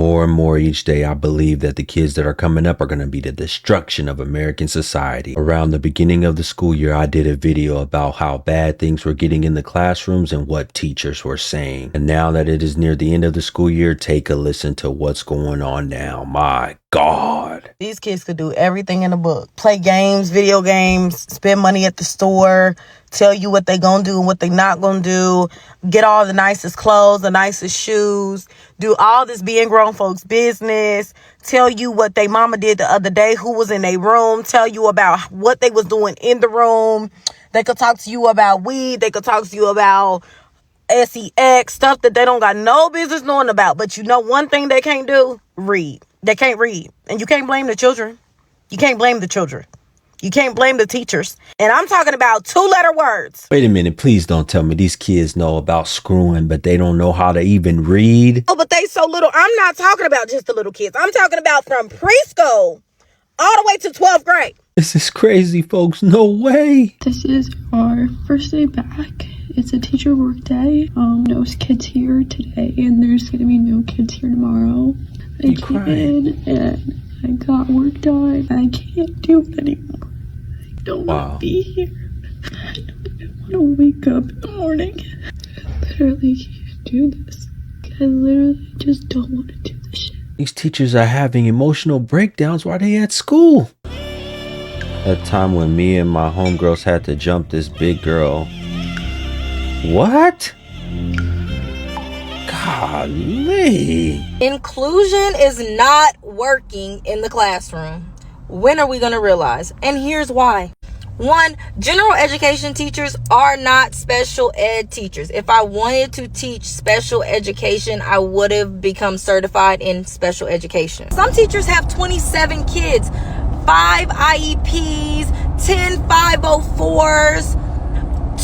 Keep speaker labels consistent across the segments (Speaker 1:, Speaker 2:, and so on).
Speaker 1: more and more each day, I believe that the kids that are coming up are going to be the destruction of American society. Around the beginning of the school year, I did a video about how bad things were getting in the classrooms and what teachers were saying. And now that it is near the end of the school year, take a listen to what's going on now. My God.
Speaker 2: These kids could do everything in the book. Play games, video games, spend money at the store, tell you what they gonna do and what they not gonna do, get all the nicest clothes, the nicest shoes, do all this being grown folks business, tell you what they mama did the other day, who was in their room, tell you about what they was doing in the room. They could talk to you about weed. They could talk to you about sex, stuff that they don't got no business knowing about. But you know one thing they can't do? Read. They can't read. And you can't blame the children. You can't blame the children. You can't blame the teachers. And I'm talking about 2-letter words.
Speaker 1: Wait a minute. Please don't tell me these kids know about screwing, but they don't know how to even read.
Speaker 2: Oh, but they so little. I'm not talking about just the little kids. I'm talking about from preschool all the way to 12th grade.
Speaker 1: This is crazy, folks. No way.
Speaker 3: This is our first day back. It's a teacher work day. No kids here today, and there's gonna be no kids here tomorrow. I came in and I got work done. I can't do it anymore. I don't want to be here. I don't want to wake up in the morning. I literally can't do this. I literally just don't want to do this shit.
Speaker 1: These teachers are having emotional breakdowns while they at school. That time when me and my homegirls had to jump this big girl. What? Golly.
Speaker 2: Inclusion is not working in the classroom. When are we going to realize? And here's why. 1, general education teachers are not special ed teachers. If I wanted to teach special education, I would have become certified in special education. Some teachers have 27 kids, 5 IEPs, 10 504s,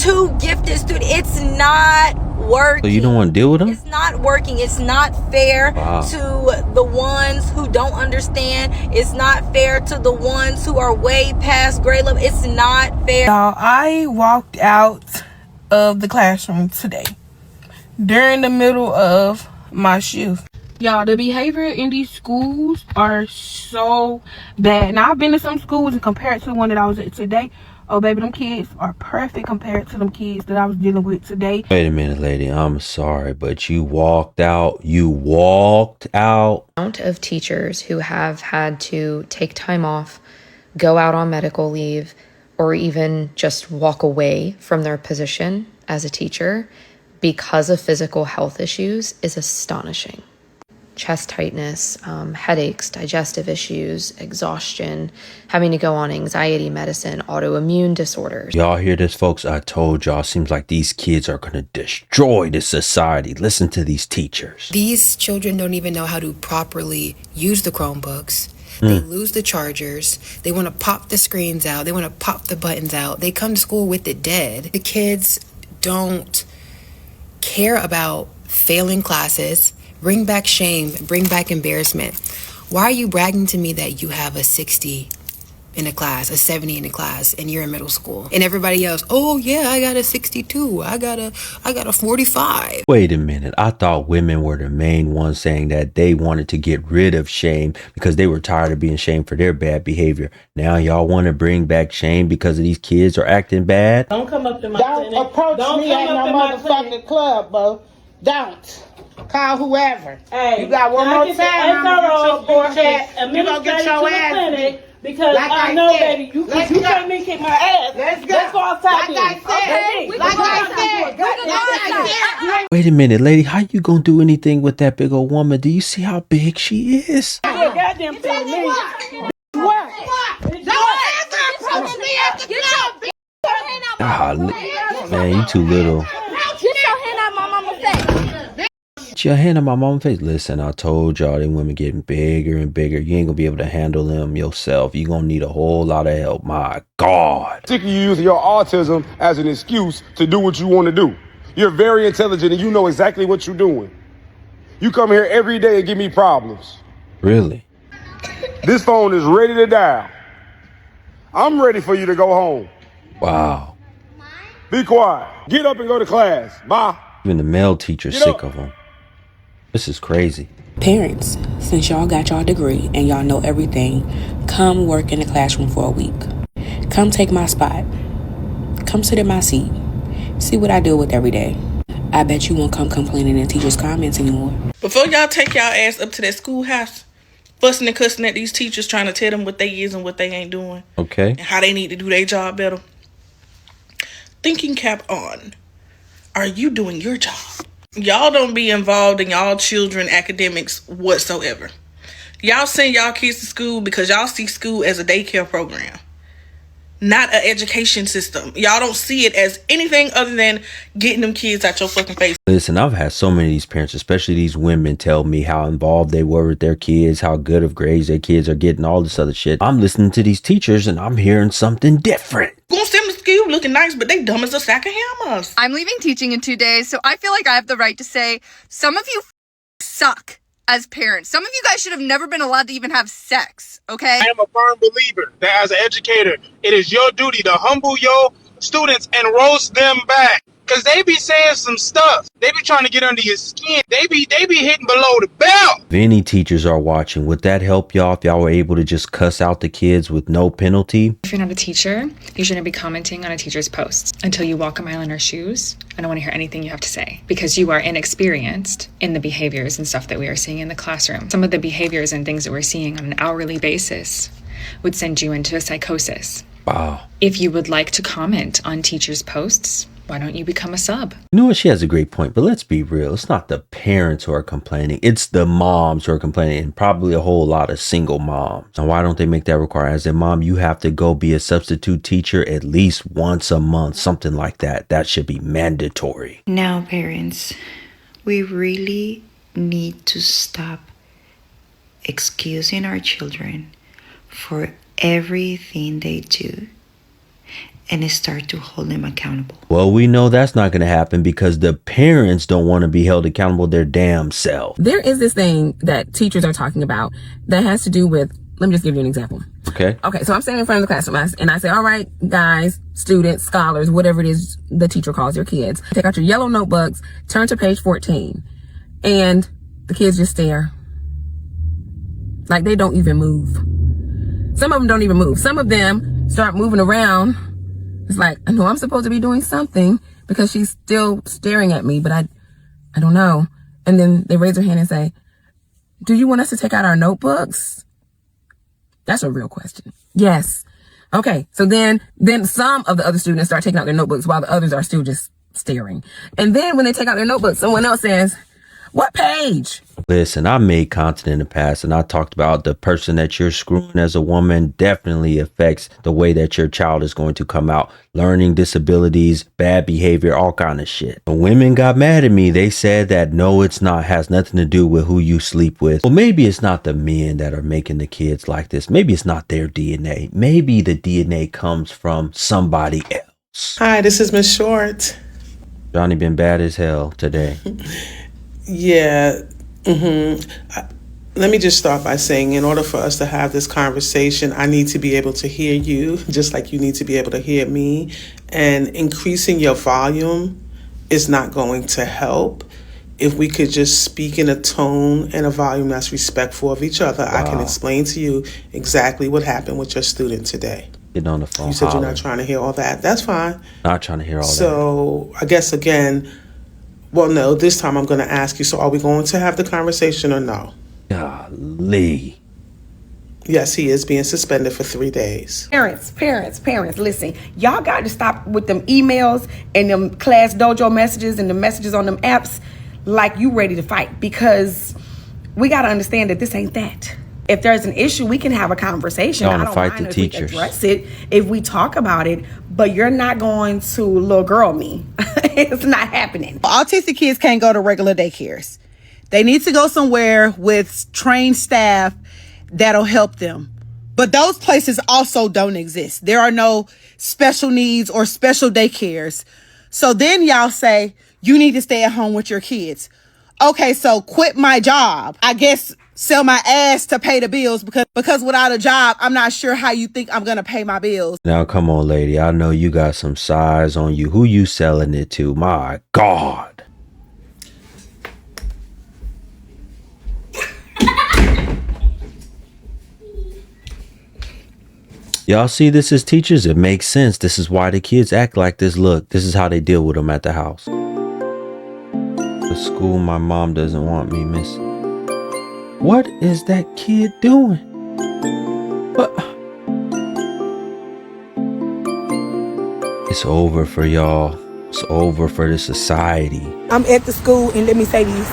Speaker 2: 2 gifted students. It's not working.
Speaker 1: So you don't want to deal with them?
Speaker 2: It's not working. It's not fair to the ones who don't understand. It's not fair to the ones who are way past grade level. It's not fair. Now, I walked out of the classroom today during the middle of my shift. Y'all, the behavior in these schools are so bad. Now, I've been to some schools and compared to the one that I was at today, oh, baby, them kids are perfect compared to them kids that I was dealing with today.
Speaker 1: Wait a minute, lady. I'm sorry, but you walked out. You walked out.
Speaker 4: Amount of teachers who have had to take time off, go out on medical leave, or even just walk away from their position as a teacher because of physical health issues is astonishing. Chest tightness, headaches, digestive issues, exhaustion, having to go on anxiety medicine, autoimmune disorders.
Speaker 1: Y'all hear this, folks? I told y'all, seems like these kids are going to destroy this society. Listen to these teachers.
Speaker 5: These children don't even know how to properly use the Chromebooks. They lose the chargers. They want to pop the screens out. They want to pop the buttons out. They come to school with it dead. The kids don't care about failing classes. Bring back shame, bring back embarrassment. Why are you bragging to me that you have a 60 in a class, a 70 in a class, and you're in middle school? And everybody else, oh yeah, I got a 62, I got a 45.
Speaker 1: Wait a minute. I thought women were the main ones saying that they wanted to get rid of shame because they were tired of being shamed for their bad behavior. Now y'all want to bring back shame because of these kids are acting bad?
Speaker 6: Don't come up to my
Speaker 7: clinic. Don't approach me at no motherfucking club, bro. Don't. Call whoever.
Speaker 6: Hey,
Speaker 7: you got one more time, I'm gonna get your you gonna get your ass.
Speaker 6: Because like I know, said, baby, you can't me kick my ass.
Speaker 7: Let's go.
Speaker 6: Let's go outside.
Speaker 7: Like I said.
Speaker 1: Wait a minute, lady. How you gonna do anything with that big old woman? Do you see how big she is?
Speaker 6: You're a goddamn thing, me. What?
Speaker 7: Don't ever approach me at the club.
Speaker 1: Golly. Man, you too little.
Speaker 8: Get your hand out my mama's face.
Speaker 1: Get your hand on my mom's face. Listen, I told y'all, them women getting bigger and bigger. You ain't gonna be able to handle them yourself. You gonna need a whole lot of help. My God.
Speaker 9: Sick of you using your autism as an excuse to do what you want to do. You're very intelligent and you know exactly what you're doing. You come here every day and give me problems.
Speaker 1: Really?
Speaker 9: This phone is ready to dial. I'm ready for you to go home.
Speaker 1: Wow.
Speaker 9: Be quiet. Get up and go to class. Bye.
Speaker 1: Even the male teacher's sick of them. This is crazy.
Speaker 10: Parents, since y'all got y'all degree and y'all know everything, come work in the classroom for a week. Come take my spot. Come sit in my seat. See what I deal with every day. I bet you won't come complaining in teachers' comments anymore.
Speaker 6: Before y'all take y'all ass up to that schoolhouse, fussing and cussing at these teachers, trying to tell them what they is and what they ain't doing.
Speaker 1: Okay.
Speaker 6: And how they need to do their job better. Thinking cap on. Are you doing your job? Y'all don't be involved in y'all children academics whatsoever. Y'all send y'all kids to school because y'all see school as a daycare program, not an education system. Y'all don't see it as anything other than getting them kids out your fucking face.
Speaker 1: Listen, I've had so many of these parents, especially these women, tell me how involved they were with their kids, how good of grades their kids are getting, all this other shit. I'm listening to these teachers and I'm hearing something different.
Speaker 6: Gonna send them to school looking nice, but they dumb as a sack of hammers.
Speaker 8: I'm leaving teaching in 2 days, so I feel like I have the right to say some of you suck as parents. Some of you guys should have never been allowed to even have sex, okay?
Speaker 11: I am a firm believer that as an educator, it is your duty to humble your students and roast them back. Because they be saying some stuff. They be trying to get under your skin. They be hitting below the belt.
Speaker 1: If any teachers are watching, would that help y'all if y'all were able to just cuss out the kids with no penalty?
Speaker 12: If you're not a teacher, you shouldn't be commenting on a teacher's posts until you walk a mile in her shoes. I don't want to hear anything you have to say because you are inexperienced in the behaviors and stuff that we are seeing in the classroom. Some of the behaviors and things that we're seeing on an hourly basis would send you into a psychosis.
Speaker 1: Wow.
Speaker 12: If you would like to comment on teachers' posts, why don't you become a sub?
Speaker 1: You know what? She has a great point, but let's be real. It's not the parents who are complaining. It's the moms who are complaining, and probably a whole lot of single moms. And why don't they make that require? As a mom, you have to go be a substitute teacher at least once a month, something like that. That should be mandatory.
Speaker 13: Now, parents, we really need to stop excusing our children for everything they do and start to hold them accountable.
Speaker 1: Well, we know that's not going to happen because the parents don't want to be held accountable their damn self.
Speaker 14: There is this thing that teachers are talking about that has to do with, let me just give you an example.
Speaker 1: Okay.
Speaker 14: Okay, so I'm standing in front of the classroom and I say, all right, guys, students, scholars, whatever it is the teacher calls your kids, take out your yellow notebooks, turn to page 14, and the kids just stare. Like they don't even move. Some of them don't even move. Some of them start moving around. It's like, I know I'm supposed to be doing something because she's still staring at me, but I don't know. And then they raise their hand and say, do you want us to take out our notebooks? That's a real question. Yes. Okay. So then some of the other students start taking out their notebooks while the others are still just staring. And then when they take out their notebooks, someone else says, what page?
Speaker 1: Listen, I made content in the past and I talked about the person that you're screwing as a woman definitely affects the way that your child is going to come out. Learning disabilities, bad behavior, all kind of shit. When women got mad at me, they said that no, it's not, has nothing to do with who you sleep with. Well, maybe it's not the men that are making the kids like this. Maybe it's not their DNA. Maybe the DNA comes from somebody else.
Speaker 15: Hi, this is Miss Short.
Speaker 1: Johnny been bad as hell today.
Speaker 15: Yeah. Let me just start by saying, in order for us to have this conversation, I need to be able to hear you, just like you need to be able to hear me. And increasing your volume is not going to help. If we could just speak in a tone and a volume that's respectful of each other, wow. I can explain to you exactly what happened with your student today.
Speaker 1: Get on the phone.
Speaker 15: You said you're not trying to hear all that. That's fine.
Speaker 1: Not trying to hear all that.
Speaker 15: So I guess again, well, no, this time I'm going to ask you, so are we going to have the conversation or no?
Speaker 1: Golly.
Speaker 15: Yes, he is being suspended for 3 days.
Speaker 2: Parents, listen. Y'all got to stop with them emails and them class dojo messages and the messages on them apps like you ready to fight, because we got to understand that this ain't that. If there's an issue, we can have a conversation. I don't mind if we address it, if we talk about it, but you're not going to little girl me. It's not happening.
Speaker 7: Autistic kids can't go to regular daycares. They need to go somewhere with trained staff that'll help them. But those places also don't exist. There are no special needs or special daycares. So then y'all say, you need to stay at home with your kids. Okay, so quit my job. I guess sell my ass to pay the bills, because without a job, I'm not sure how you think I'm going to pay my bills.
Speaker 1: Now, come on, lady. I know you got some size on you. Who you selling it to? My God. Y'all see this as teachers? It makes sense. This is why the kids act like this. Look, this is how they deal with them at the house. The school my mom doesn't want me, miss. What is that kid doing? What? It's over for y'all. It's over for the society.
Speaker 16: I'm at the school, and let me say this.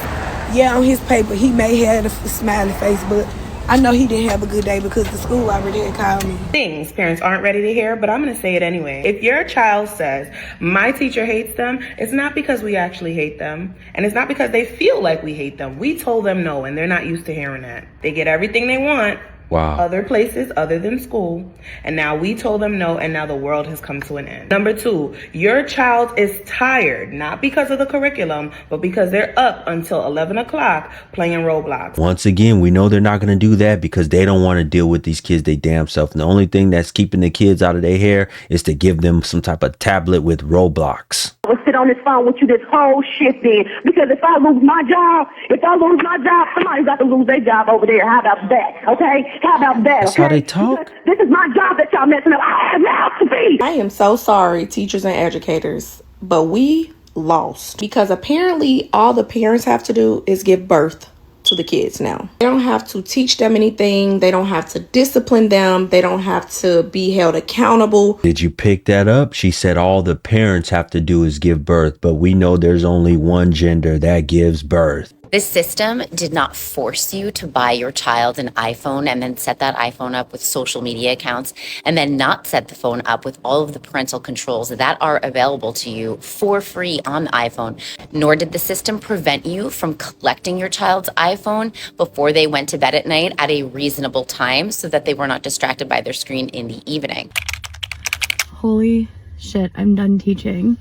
Speaker 16: Yeah, on his paper, he may have a smiley face, but I know he didn't have a good day because the school already had called me.
Speaker 17: Things parents aren't ready to hear, but I'm going to say it anyway. If your child says, my teacher hates them, it's not because we actually hate them. And it's not because they feel like we hate them. We told them no, and they're not used to hearing that. They get everything they want.
Speaker 1: Wow.
Speaker 17: Other places other than school. And now we told them no, and now the world has come to an end. Number 2, your child is tired, not because of the curriculum, but because they're up until 11 o'clock playing Roblox.
Speaker 1: Once again, we know they're not going to do that because they don't want to deal with these kids they damn self. And the only thing that's keeping the kids out of their hair is to give them some type of tablet with Roblox.
Speaker 18: I will sit on this phone with you this whole shift in, because if I lose my job, somebody's got to lose their job over there. How about that? Okay? How about that?
Speaker 1: That's how they talk.
Speaker 18: This is my job that y'all messing up. I have now to be.
Speaker 19: I am so sorry, teachers and educators, but we lost because apparently all the parents have to do is give birth to the kids now. They don't have to teach them anything. They don't have to discipline them. They don't have to be held accountable.
Speaker 1: Did you pick that up? She said all the parents have to do is give birth, but we know there's only one gender that gives birth.
Speaker 20: This system did not force you to buy your child an iPhone and then set that iPhone up with social media accounts and then not set the phone up with all of the parental controls that are available to you for free on the iPhone. Nor did the system prevent you from collecting your child's iPhone before they went to bed at night at a reasonable time so that they were not distracted by their screen in the evening.
Speaker 3: Holy shit, I'm done teaching.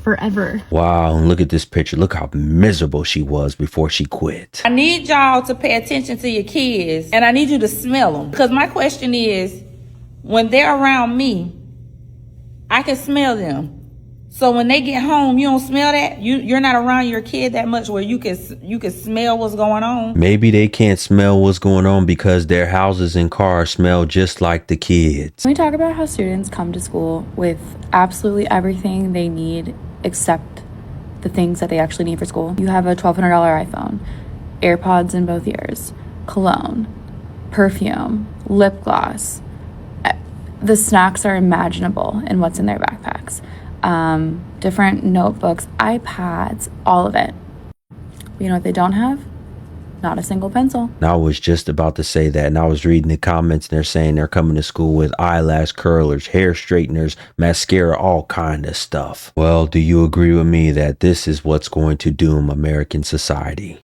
Speaker 3: Forever.
Speaker 1: Wow, and look at this picture. Look how miserable she was before she quit.
Speaker 21: I need y'all to pay attention to your kids, and I need you to smell them. Because my question is, when they're around me, I can smell them. So when they get home, you don't smell that? You're not around your kid that much where you can smell what's going on.
Speaker 1: Maybe they can't smell what's going on because their houses and cars smell just like the kids.
Speaker 22: We talk about how students come to school with absolutely everything they need except the things that they actually need for school. You have a $1,200 iPhone, AirPods in both ears, cologne, perfume, lip gloss. The snacks are imaginable in what's in their backpacks. Different notebooks, iPads, all of it. You know what they don't have? Not a single pencil.
Speaker 1: And I was just about to say that, and I was reading the comments, and they're saying they're coming to school with eyelash curlers, hair straighteners, mascara, all kind of stuff. Well, do you agree with me that this is what's going to doom American society?